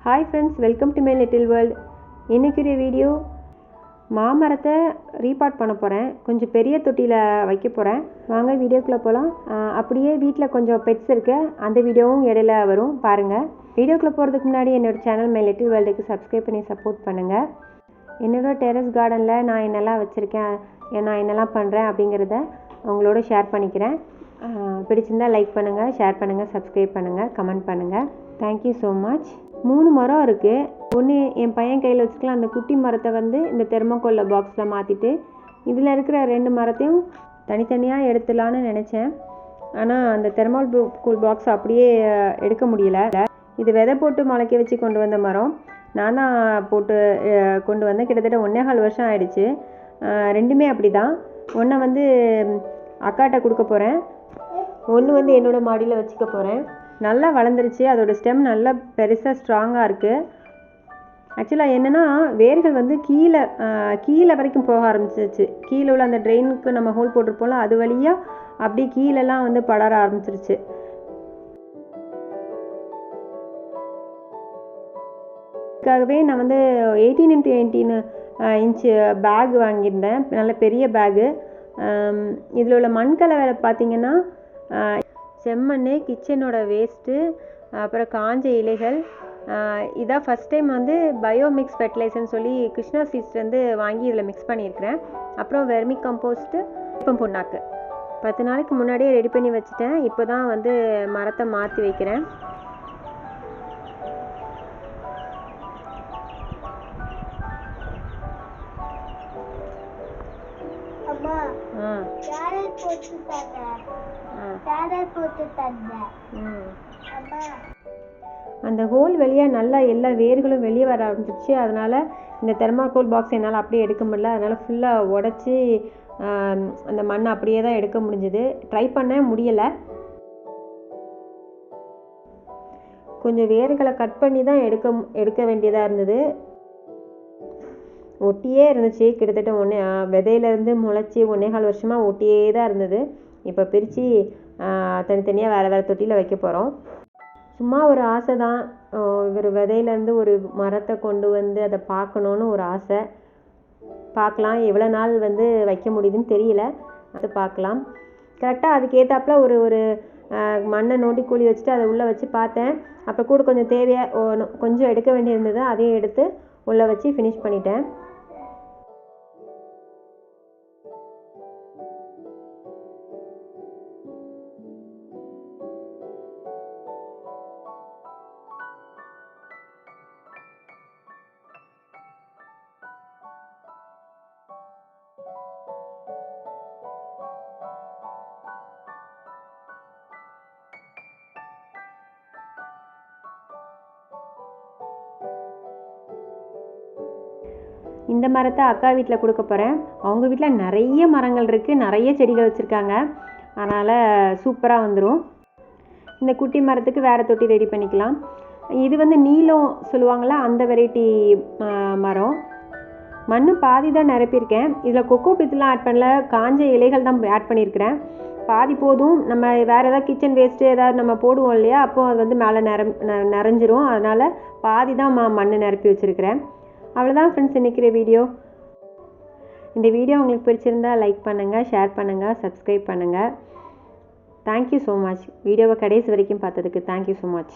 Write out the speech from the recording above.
Hi friends, welcome to my little world. இன்னைக்குரிய video மாமரத்தை repot பண்ண போகிறேன். கொஞ்சம் பெரிய தொட்டியில் வைக்க போகிறேன். வாங்க வீடியோக்குள்ளே போகலாம். அப்படியே வீட்டில் கொஞ்சம் பெட்ஸ் இருக்கு, அந்த வீடியோவும் இடையில வரும் பாருங்கள். வீடியோக்குள்ளே போகிறதுக்கு முன்னாடி என்னோடய சேனல் மை லிட்டில் வேர்ல்டுக்கு சப்ஸ்கிரைப் பண்ணி சப்போர்ட் பண்ணுங்கள். என்னோடய டெரஸ் கார்டனில் நான் என்னெல்லாம் வச்சுருக்கேன், நான் என்னெல்லாம் பண்ணுறேன் அப்படிங்கிறத உங்களோட ஷேர் பண்ணிக்கிறேன். பிடிச்சிருந்தால் லைக் பண்ணுங்கள், ஷேர் பண்ணுங்கள், சப்ஸ்கிரைப் பண்ணுங்கள், கமெண்ட் பண்ணுங்கள். Thank you so much. 3 மரம் இருக்குது. ஒன்று என் பையன் கையில் வச்சுக்கலாம். அந்த குட்டி மரத்தை வந்து இந்த தெர்மோகோலில் பாக்ஸில் மாற்றிட்டு இதில் இருக்கிற 2 மரத்தையும் தனித்தனியாக எடுத்துடலான்னு நினச்சேன். ஆனால் அந்த தெர்மோகோல் பாக்ஸ் அப்படியே எடுக்க முடியல. இது விதை போட்டு முளைக்க வச்சு கொண்டு வந்த மரம். நான் தான் போட்டு கொண்டு வந்தேன். கிட்டத்தட்ட 1.25 வருஷம் ஆயிடுச்சு. ரெண்டுமே அப்படி தான். ஒன்றை வந்து அக்காட்ட கொடுக்க போகிறேன், ஒன்று வந்து என்னோடய மாடியில் வச்சுக்க போகிறேன். நல்லா வளர்ந்துருச்சு. அதோட ஸ்டெம் நல்லா பெருசாக ஸ்ட்ராங்காக இருக்குது. ஆக்சுவலாக என்னென்னா வேர்கள் வந்து கீழே வரைக்கும் போக ஆரம்பிச்சிருச்சு. கீழே உள்ள அந்த ட்ரெயினுக்கு நம்ம ஹோல் போட்டிருப்போம்ல, அது வழியாக அப்படியே கீழெல்லாம் வந்து படர ஆரம்பிச்சிருச்சு. அதுக்காகவே நான் வந்து 18x18 இன்ச்சு பேக் வாங்கியிருந்தேன். நல்ல பெரிய பேகு. இதில் உள்ள மண் கலவை பார்த்திங்கன்னா செம்மண், கிச்சனோட வேஸ்ட்டு, அப்புறம் காஞ்ச இலைகள். இதான் ஃபஸ்ட் டைம் வந்து பயோமிக்ஸ் ஃபெர்டிலைசர்னு சொல்லி கிருஷ்ணா சீட்ஸ்லேருந்து வாங்கி இதில் மிக்ஸ் பண்ணியிருக்கிறேன். அப்புறம் வெர்மி கம்போஸ்ட்டு, வேப்பம் புண்ணாக்கு 10 நாளைக்கு முன்னாடியே ரெடி பண்ணி வச்சுட்டேன். இப்போ தான் வந்து மரத்தை மாற்றி வைக்கிறேன். அந்த ஹோல் வெளியாக நல்லா எல்லா வேர்களும் வெளியே வர ஆரம்பிச்சிருச்சு. அதனால் இந்த தெர்மாகோல் பாக்ஸ் என்னால் அப்படியே எடுக்க முடியல. அதனால் ஃபுல்லாக உடச்சி அந்த மண்ணை அப்படியே தான் எடுக்க முடிஞ்சுது. ட்ரை பண்ண முடியலை. கொஞ்சம் வேர்களை கட் பண்ணி தான் எடுக்க வேண்டியதாக இருந்தது. ஒட்டியே இருந்துச்சு. கிட்டத்தட்ட விதையிலேருந்து முளைச்சி 1.25 வருஷமாக ஒட்டியே தான் இருந்தது. இப்போ பிரித்து தனித்தனியாக வேறு தொட்டியில் வைக்க போகிறோம். சும்மா ஒரு ஆசை தான். இவர் விதையிலேருந்து ஒரு மரத்தை கொண்டு வந்து அதை பார்க்கணுன்னு ஒரு ஆசை. பார்க்கலாம், எவ்வளோ நாள் வந்து வைக்க முடியுதுன்னு தெரியல. அது பார்க்கலாம். கரெக்டாக அதுக்கு ஏற்றாப்புல ஒரு மண்ணை நோண்டி கூலி வச்சுட்டு அதை உள்ளே வச்சு பார்த்தேன். அப்புறம் கூட கொஞ்சம் கொஞ்சம் எடுக்க வேண்டியிருந்தது, அதையும் எடுத்து உள்ளே வச்சு ஃபினிஷ் பண்ணிட்டேன். இந்த மரத்தை அக்கா வீட்டில் கொடுக்க போகிறேன். அவங்க வீட்டில் நிறைய மரங்கள் இருக்குது, நிறைய செடிகள் வச்சுருக்காங்க. அதனால் சூப்பராக வந்துடும். இந்த குட்டி மரத்துக்கு வேறு தொட்டி ரெடி பண்ணிக்கலாம். இது வந்து நீலம் சொல்லுவாங்களா, அந்த வெரைட்டி மரம். மண் பாதி தான் நிரப்பியிருக்கேன். இதில் கொக்கோ பித்துலாம் ஆட் பண்ணல, காஞ்ச இலைகள் தான் ஆட் பண்ணியிருக்கிறேன். பாதி போதும். நம்ம வேறு ஏதாவது கிச்சன் வேஸ்ட்டு ஏதாவது நம்ம போடுவோம் இல்லையா, அப்போது அது வந்து மேலே நிறைஞ்சிரும். அதனால் பாதி தான் மண் நிரப்பி வச்சுருக்கிறேன். அவ்வளோதான் ஃப்ரெண்ட்ஸ் இன்றைக்கிற வீடியோ. இந்த வீடியோ உங்களுக்கு பிடிச்சிருந்தா லைக் பண்ணுங்கள், ஷேர் பண்ணுங்கள், சப்ஸ்கிரைப் பண்ணுங்கள். Thank you so much. வீடியோவை கடைசி வரைக்கும் பார்த்ததுக்கு தேங்க்யூ ஸோ மச்.